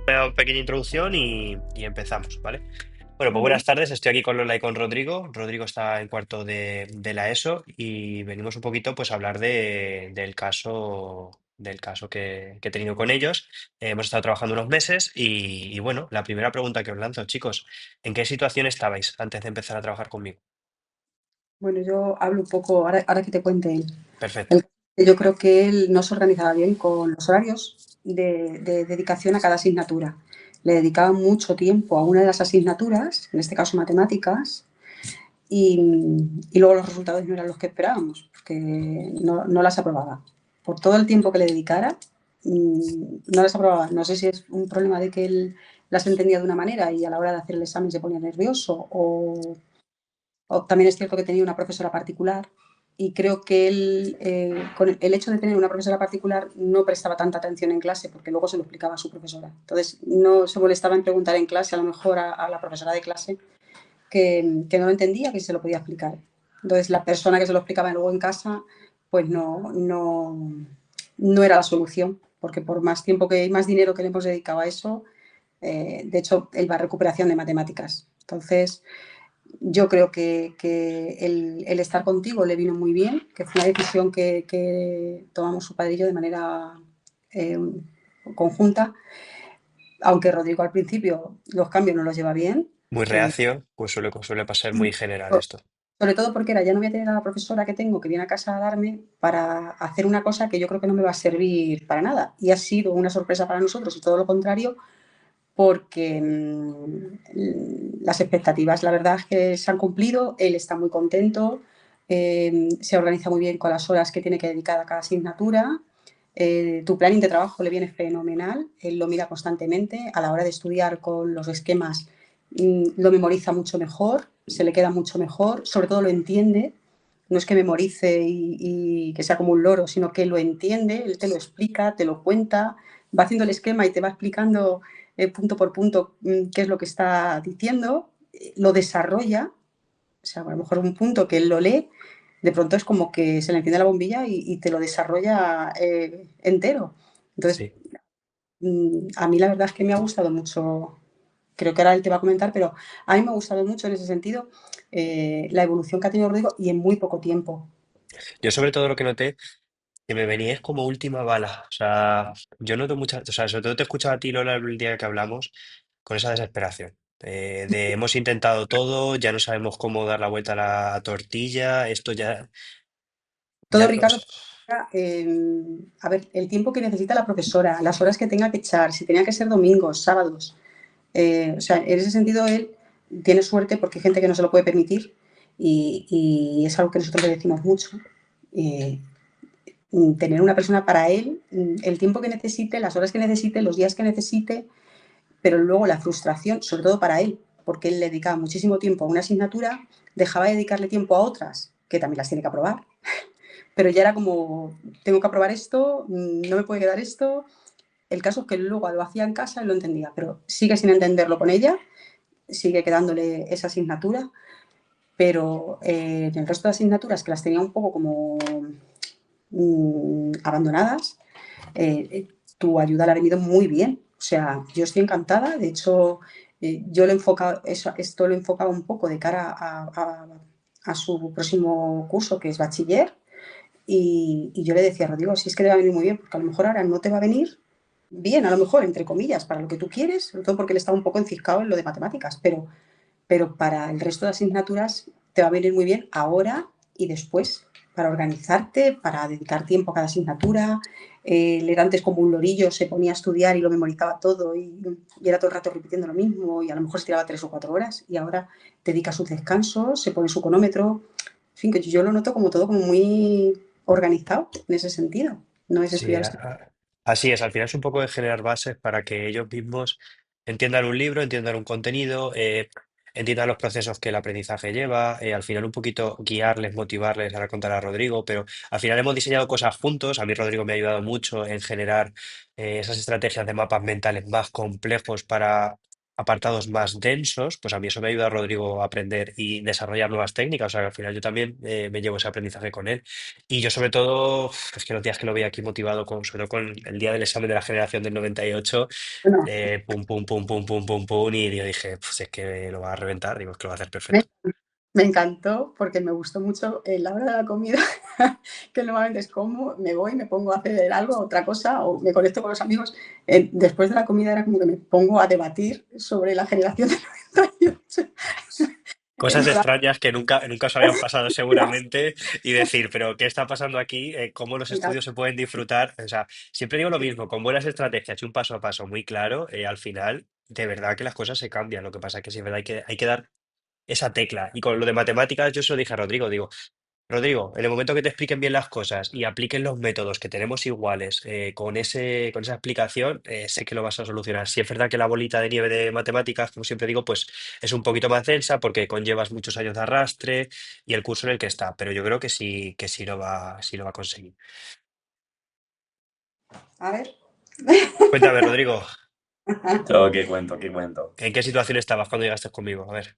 Una pequeña introducción y empezamos, ¿vale? Bueno, pues Muy bien. buenas tardes, estoy aquí con Lola y con Rodrigo. Rodrigo está en cuarto de la ESO y venimos un poquito pues a hablar del caso que he tenido con ellos. Hemos estado trabajando unos meses y bueno, la primera pregunta que os lanzo, chicos, ¿en qué situación estabais antes de empezar a trabajar conmigo? Bueno, yo hablo un poco, ahora que te cuente él. Perfecto. Yo creo que él no se organizaba bien con los horarios de dedicación a cada asignatura. Le dedicaba mucho tiempo a una de las asignaturas, en este caso matemáticas, y luego los resultados no eran los que esperábamos, porque no las aprobaba. Por todo el tiempo que le dedicara, no las aprobaba. No sé si es un problema de que él las entendía de una manera y a la hora de hacer el examen se ponía nervioso también es cierto que tenía una profesora particular y creo que él, con el hecho de tener una profesora particular, no prestaba tanta atención en clase porque luego se lo explicaba a su profesora. Entonces, no se molestaba en preguntar en clase, a lo mejor a la profesora de clase, que no lo entendía, que se lo podía explicar. Entonces, la persona que se lo explicaba luego en casa, pues no era la solución, porque por más tiempo que y más dinero que le hemos dedicado a eso, de hecho, él va a recuperación de matemáticas. Entonces, yo creo que el estar contigo le vino muy bien, que fue una decisión que tomamos su padre y yo de manera eh, conjunta, aunque Rodrigo al principio los cambios no los lleva bien, Muy eh, reacio, pues suele pasar muy general esto. sobre todo porque era, ya no voy a tener a la profesora que tengo que viene a casa a darme para hacer una cosa que yo creo que no me va a servir para nada. Y ha sido una sorpresa para nosotros y todo lo contrario, porque las expectativas, la verdad es que se han cumplido, él está muy contento, se organiza muy bien con las horas que tiene que dedicar a cada asignatura, tu planning de trabajo le viene fenomenal, él lo mira constantemente, a la hora de estudiar con los esquemas lo memoriza mucho mejor, se le queda mucho mejor, sobre todo lo entiende, no es que memorice y que sea como un loro, sino que lo entiende, él te lo explica, te lo cuenta, va haciendo el esquema y te va explicando punto por punto qué es lo que está diciendo, lo desarrolla, o sea, a lo mejor un punto que él lo lee, de pronto es como que se le enciende la bombilla y te lo desarrolla entero. Entonces, Sí. a mí la verdad es que me ha gustado mucho, creo que ahora él te va a comentar, pero a mí me ha gustado mucho en ese sentido la evolución que ha tenido Rodrigo y en muy poco tiempo. Yo sobre todo lo que noté que me veníais como última bala. O sea, yo noto mucha, o sea, sobre todo te escuchaba a ti, Lola, el día que hablamos, con esa desesperación. De hemos intentado todo, ya no sabemos cómo dar la vuelta a la tortilla, esto Todo, ya no. Ricardo, a ver, el tiempo que necesita la profesora, las horas que tenga que echar, si tenía que ser domingos, sábados. O sea, en ese sentido él tiene suerte porque hay gente que no se lo puede permitir y es algo que nosotros le decimos mucho. Eh, Tener una persona para él, el tiempo que necesite, las horas que necesite, los días que necesite, pero luego la frustración, sobre todo para él, porque él le dedicaba muchísimo tiempo a una asignatura, dejaba de dedicarle tiempo a otras, que también las tiene que aprobar, pero ya era como, tengo que aprobar esto, no me puede quedar esto. El caso es que luego lo hacía en casa y lo entendía, pero sigue sin entenderlo con ella, sigue quedándole esa asignatura, pero en el resto de asignaturas que las tenía un poco como abandonadas, tu ayuda la ha venido muy bien. O sea, yo estoy encantada, de hecho, yo lo he enfocado, esto lo he enfocado un poco de cara a su próximo curso, que es bachiller, y yo le decía a Rodrigo, si es que te va a venir muy bien, porque a lo mejor ahora no te va a venir bien, a lo mejor, entre comillas, para lo que tú quieres, sobre todo porque él estaba un poco enciscado en lo de matemáticas, pero para el resto de asignaturas te va a venir muy bien ahora y después, para organizarte, para dedicar tiempo a cada asignatura. Él era antes como un lorillo, se ponía a estudiar y lo memorizaba todo y era todo el rato repitiendo lo mismo y a lo mejor se tiraba 3 o 4 horas y ahora dedica sus descansos, se pone su cronómetro. En fin, que yo lo noto como todo como muy organizado en ese sentido. No es Sí, estudiar. así es. Al final es un poco de generar bases para que ellos mismos entiendan un libro, entiendan un contenido, entiendan los procesos que el aprendizaje lleva, al final un poquito guiarles, motivarles, ahora contar a Rodrigo, pero al final hemos diseñado cosas juntos. A mí Rodrigo me ha ayudado mucho en generar esas estrategias de mapas mentales más complejos para apartados más densos, pues a mí eso me ayuda a Rodrigo a aprender y desarrollar nuevas técnicas. O sea, que al final yo también me llevo ese aprendizaje con él. Y yo sobre todo, es que los días que lo veía aquí motivado, sobre todo con el día del examen de la generación del 98, Bueno, pum, pum, pum, pum, pum, pum, pum, y yo dije, pues es que lo va a reventar, digo, es que lo va a hacer me, perfecto. me encantó porque me gustó mucho la hora de la comida, que normalmente es como, me voy, me pongo a hacer algo, otra cosa, o me conecto con los amigos. Después de la comida era como que me pongo a debatir sobre la generación del 98. En Cosas plan, extrañas que nunca os habían pasado seguramente y decir, pero ¿qué está pasando aquí? ¿Cómo los me encanta. estudios se pueden disfrutar? O sea, siempre digo lo mismo, con buenas estrategias y un paso a paso muy claro, al final, de verdad que las cosas se cambian. Lo que pasa es que sí es verdad, hay que dar esa tecla. Y con lo de matemáticas, yo se lo dije a Rodrigo, digo, Rodrigo, en el momento que te expliquen bien las cosas y apliquen los métodos que tenemos iguales con esa explicación, sé que lo vas a solucionar. Si es verdad que la bolita de nieve de matemáticas, como siempre digo, pues es un poquito más densa porque conllevas muchos años de arrastre y el curso en el que está, pero yo creo sí lo va a conseguir. A ver. Cuéntame, Rodrigo, Yo qué cuento, qué cuento. ¿en qué situación estabas cuando llegaste conmigo? A ver.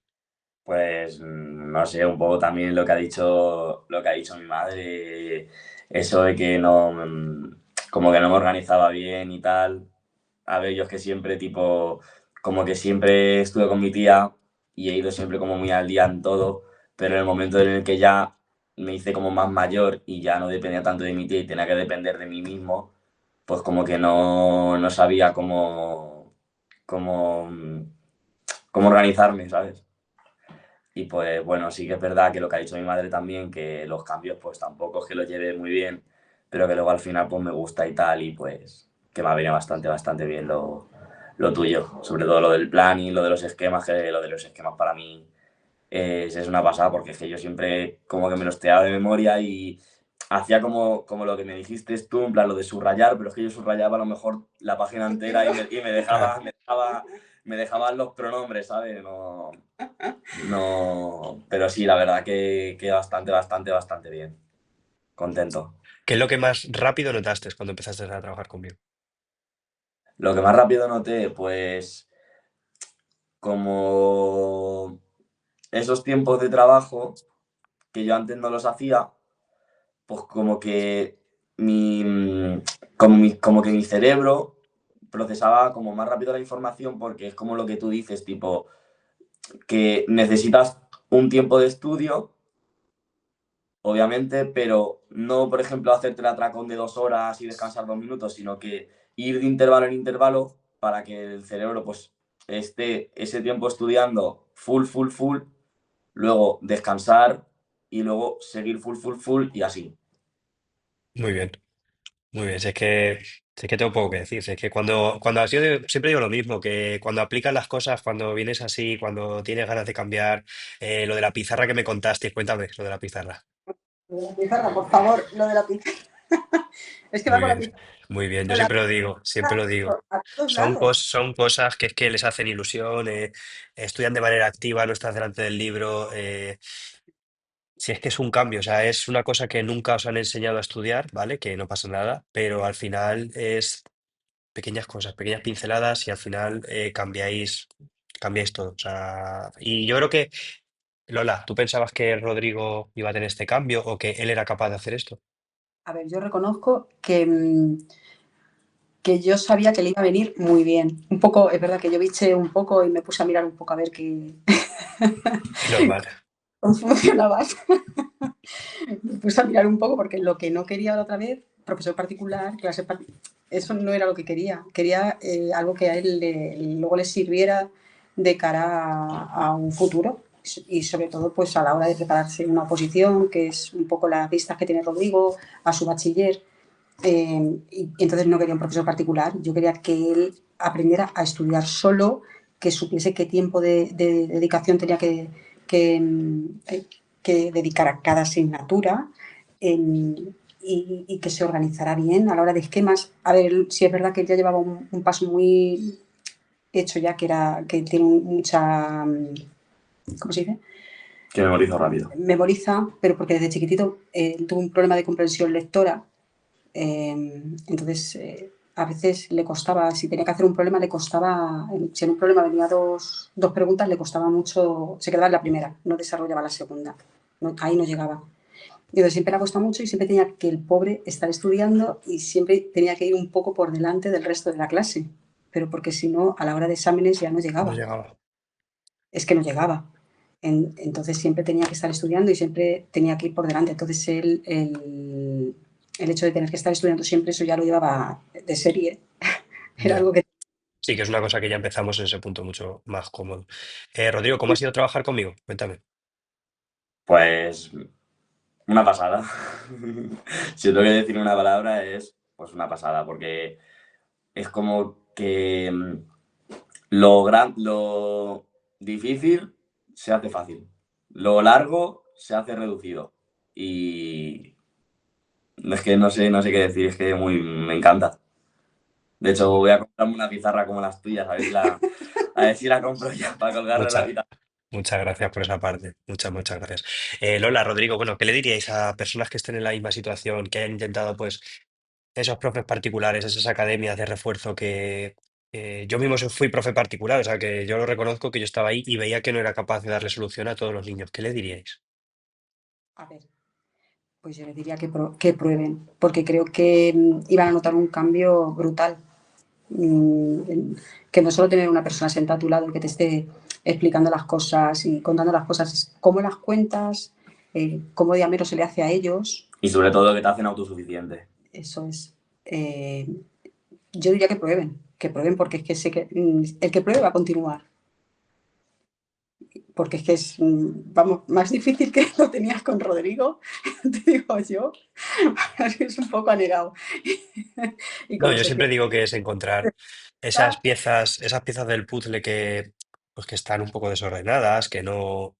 Pues no sé, un poco también lo que ha dicho mi madre, eso de que no, como que no me organizaba bien y tal. A ver, yo es que siempre, tipo, como que siempre estuve con mi tía y he ido siempre como muy al día en todo, pero en el momento en el que ya me hice como más mayor y ya no dependía tanto de mi tía y tenía que depender de mí mismo, pues como que no sabía cómo, cómo organizarme, ¿sabes? Y pues bueno, sí que es verdad que lo que ha dicho mi madre también, que los cambios pues tampoco es que los lleve muy bien, pero que luego al final pues me gusta y tal, y pues que me ha venido bastante bien lo tuyo, sobre todo lo del plan y lo de los esquemas, que lo de los esquemas para mí es una pasada, porque es que yo siempre como que me los teaba de memoria y hacía como lo que me dijiste tú, en plan lo de subrayar, pero es que yo subrayaba a lo mejor la página entera y me Claro. dejaba, me dejaban los pronombres, ¿sabes? No, no, pero sí, la verdad que bastante bien. Contento. ¿Qué es lo que más rápido notaste cuando empezaste a trabajar conmigo? Lo que más rápido noté, pues como esos tiempos de trabajo que yo antes no los hacía, pues como que como que mi cerebro procesaba como más rápido la información porque es como lo que tú dices, tipo, que necesitas un tiempo de estudio obviamente, pero no, por ejemplo, hacerte el atracón de 2 horas y descansar 2 minutos, sino que ir de intervalo en intervalo para que el cerebro pues esté ese tiempo estudiando full, luego descansar y luego seguir full y así. Muy bien. Muy bien, si es que tengo poco que decir. Si es que cuando has sido, siempre digo lo mismo, que cuando aplicas las cosas, cuando vienes así, cuando tienes ganas de cambiar, lo de la pizarra que me contaste, cuéntame lo de la pizarra. Lo de la pizarra, por favor, lo de la pizarra. Es que va Muy con la bien, pizarra. muy bien. Yo Con la siempre lo digo, siempre lo digo. a todos lados. Son cosas que es que les hacen ilusión, estudian de manera activa, no estás delante del libro. Si es que es un cambio, o sea, es una cosa que nunca os han enseñado a estudiar, ¿vale? Que no pasa nada, pero al final es pequeñas cosas, pequeñas pinceladas y al final cambiáis todo. O sea, y yo creo que, Lola, ¿tú pensabas que Rodrigo iba a tener este cambio o que él era capaz de hacer esto? A ver, yo reconozco que yo sabía que le iba a venir muy bien. Un poco, es verdad que yo biché un poco y me puse a mirar un poco a ver qué Es normal. cómo funcionaba. Me puse a mirar un poco porque lo que no quería la otra vez, profesor particular, eso no era lo que quería. Quería algo que a él luego le sirviera de cara a un futuro y sobre todo pues a la hora de prepararse una oposición, que es un poco las vistas que tiene Rodrigo, a su bachiller. Y entonces no quería un profesor particular, yo quería que él aprendiera a estudiar solo, que supiese qué tiempo de dedicación tenía que, que dedicar a cada asignatura y que se organizara bien a la hora de esquemas. A ver, si es verdad que él ya llevaba un paso muy hecho ya, que era que tiene mucha, ¿cómo se dice? Que memorizo rápido. Memoriza, pero porque desde chiquitito tuvo un problema de comprensión lectora. Entonces, a veces le costaba, si tenía que hacer un problema, le costaba, si en un problema venía dos preguntas, le costaba mucho, se quedaba en la primera, no desarrollaba la segunda, ahí no llegaba. Y entonces siempre le ha costado mucho y siempre tenía que el pobre estar estudiando y siempre tenía que ir un poco por delante del resto de la clase, pero porque si no, a la hora de exámenes ya no No llegaba, llegaba. es que no llegaba. Entonces siempre tenía que estar estudiando y siempre tenía que ir por delante. Entonces el hecho de tener que estar estudiando siempre, eso ya lo llevaba de serie. Era Ya. algo que... Sí, que es una cosa que ya empezamos en ese punto mucho más cómodo. Rodrigo, ¿cómo ha sido trabajar conmigo? Cuéntame. Pues una pasada. Si tengo que decir una palabra es pues una pasada, porque es como que lo difícil se hace fácil, lo largo se hace reducido. Y es que no sé qué decir, es que me encanta. De hecho, voy a comprarme una pizarra como las tuyas, a ver si la compro ya para colgarla en la Muchas, habitación. muchas gracias por esa parte. Muchas gracias. Lola, Rodrigo, bueno, ¿qué le diríais a personas que estén en la misma situación, que hayan intentado, pues, esos profes particulares, esas academias de refuerzo que yo mismo fui profe particular, o sea, que yo lo reconozco que yo estaba ahí y veía que no era capaz de darle solución a todos los niños? ¿Qué le diríais? A ver, pues yo les diría que prueben, porque creo que iban a notar un cambio brutal. Que no solo tener una persona sentada a tu lado que te esté explicando las cosas y contando las cosas, es cómo las cuentas, cómo de ameno se le hace a ellos. Y sobre todo que te hacen autosuficiente. Eso es. Eh, yo diría que prueben porque es que sé que el que pruebe va a continuar, porque es que es, vamos, más difícil que lo tenías con Rodrigo, te digo yo, es un poco anegado. Y No, como yo se siempre cierra, digo que es encontrar esas piezas del puzzle pues, que están un poco desordenadas, que no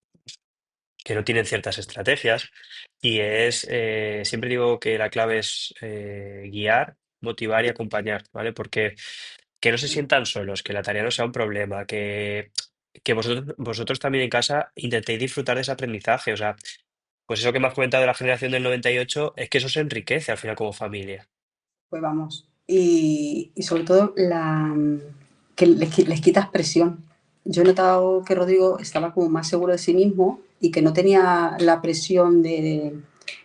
tienen ciertas estrategias. Y siempre digo que la clave es guiar, motivar y acompañar, ¿vale? Porque que no se sientan solos, que la tarea no sea un problema, que vosotros también en casa intentéis disfrutar de ese aprendizaje. O sea, pues eso que me has comentado de la generación del 98 es que eso se enriquece al final como familia. pues vamos. Y sobre todo que les quitas presión. Yo he notado que Rodrigo estaba como más seguro de sí mismo y que no tenía la presión de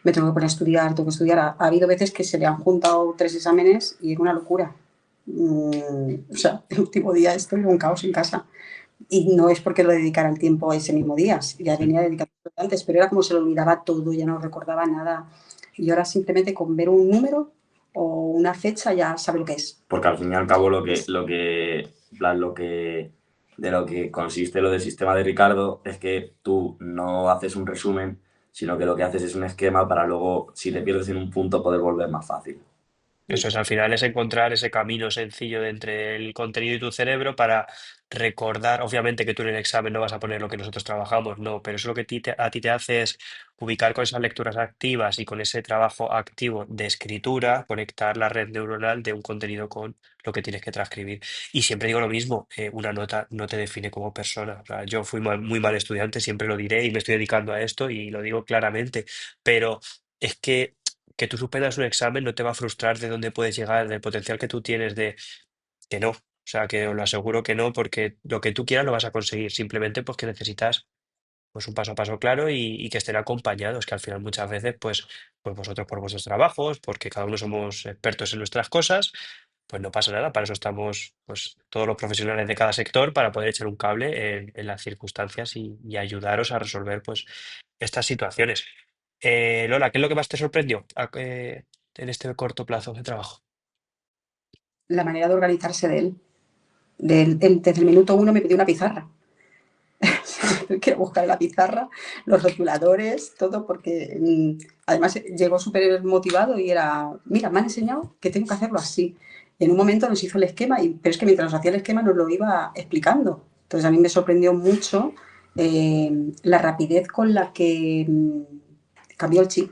me tengo que poner a estudiar, tengo que estudiar. Ha habido veces que se le han juntado 3 exámenes y era una locura. O sea, el último día esto era un caos en casa. Y no es porque lo dedicara el tiempo ese mismo día, ya venía dedicado antes, pero era como se lo olvidaba todo, ya no recordaba nada. Y ahora simplemente con ver un número o una fecha ya sabe lo que es. Porque al fin y al cabo en plan, de lo que consiste lo del sistema de Ricardo es que tú no haces un resumen, sino que lo que haces es un esquema para luego, si te pierdes en un punto, poder volver más fácil. Eso es, al final es encontrar ese camino sencillo de entre el contenido y tu cerebro para recordar, obviamente que tú en el examen no vas a poner lo que nosotros trabajamos, no, pero eso lo que a ti te hace es ubicar con esas lecturas activas y con ese trabajo activo de escritura, conectar la red neuronal de un contenido con lo que tienes que transcribir. Y siempre digo lo mismo, una nota no te define como persona. O sea, yo fui muy mal estudiante, siempre lo diré y me estoy dedicando a esto y lo digo claramente, pero es que tú suspendas un examen no te va a frustrar de dónde puedes llegar, del potencial que tú tienes de que no. O sea, que os lo aseguro que no, porque lo que tú quieras lo vas a conseguir. Simplemente pues que necesitas pues un paso a paso claro y que estén acompañados, que al final muchas veces pues vosotros por vuestros trabajos, porque cada uno somos expertos en nuestras cosas, pues no pasa nada. Para eso estamos pues todos los profesionales de cada sector para poder echar un cable en las circunstancias y ayudaros a resolver pues estas situaciones. Lola, ¿qué es lo que más te sorprendió en este corto plazo de trabajo? La manera de organizarse de él. Desde el minuto uno me pidió una pizarra. Quiero buscar la pizarra, los rotuladores, todo, porque además llegó súper motivado y era, mira, me han enseñado que tengo que hacerlo así. Y en un momento nos hizo el esquema, pero es que mientras nos hacía el esquema nos lo iba explicando. Entonces a mí me sorprendió mucho la rapidez con la que cambió el chip.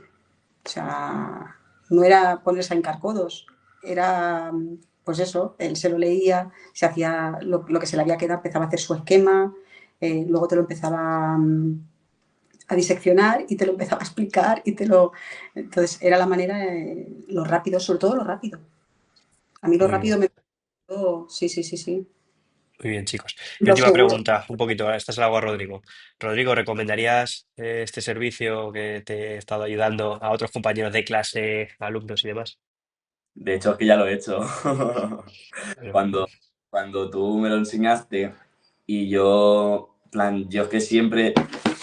O sea, no era ponerse a hincar codos, era, pues eso, él se lo leía, se hacía lo que se le había quedado, empezaba a hacer su esquema, luego te lo empezaba a diseccionar y te lo empezaba a explicar y te lo... Entonces era la manera, lo rápido, sobre todo lo rápido. A mí lo Muy bien. rápido me... Sí, sí, sí, sí. Muy bien, chicos. Y Lo última seguro. pregunta, un poquito, esta se la hago a Rodrigo. Rodrigo, ¿recomendarías este servicio que te he estado ayudando a otros compañeros de clase, alumnos y demás? De hecho, es que ya lo he hecho. Bueno, Cuando, cuando tú me lo enseñaste y yo, plan, yo es que siempre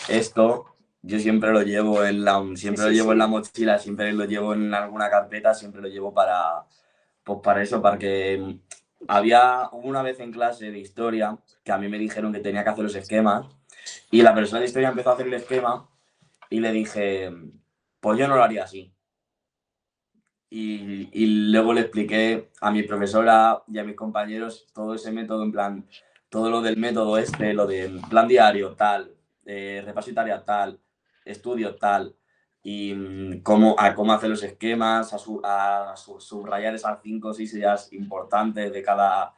esto, yo siempre lo llevo Sí, siempre lo sí, llevo en la sí. mochila, siempre lo llevo en alguna carpeta, siempre lo llevo para, pues para eso, para que hubo una vez en clase de historia que a mí me dijeron que tenía que hacer los esquemas y la persona de historia empezó a hacer el esquema y le dije, pues yo no lo haría así. Y luego le expliqué a mi profesora y a mis compañeros todo ese método, en plan, todo lo del método este, lo del plan diario, tal, repaso y tarea, tal, estudio, tal, y cómo hacer los esquemas, subrayar esas 5 o 6 ideas importantes de cada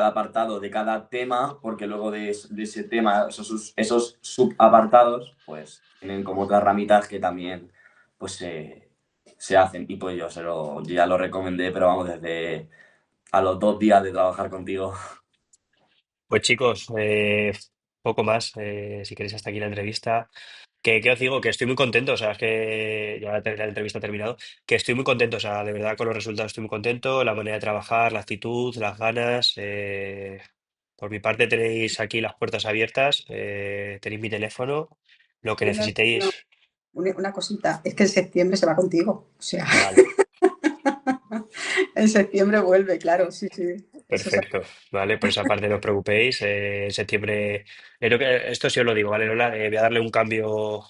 apartado, de cada tema, porque luego de ese tema, esos subapartados, pues tienen como otras ramitas que también pues se hacen. Y pues yo ya lo recomendé, pero vamos, desde a los 2 días de trabajar contigo. pues chicos, poco más. Si queréis, hasta aquí la entrevista. Que os digo que estoy muy contento, o sea, es que ya la entrevista ha terminado, que estoy muy contento, o sea, de verdad con los resultados estoy muy contento, la manera de trabajar, la actitud, las ganas. Por mi parte tenéis aquí las puertas abiertas, tenéis mi teléfono, lo que Una, una, necesitéis, una cosita, es que en septiembre se va contigo. O sea, vale. en septiembre vuelve, claro, sí, sí. Eso es... Perfecto, vale, por esa parte no os preocupéis. En septiembre, esto sí os lo digo, ¿vale, Lola? Voy a darle un cambio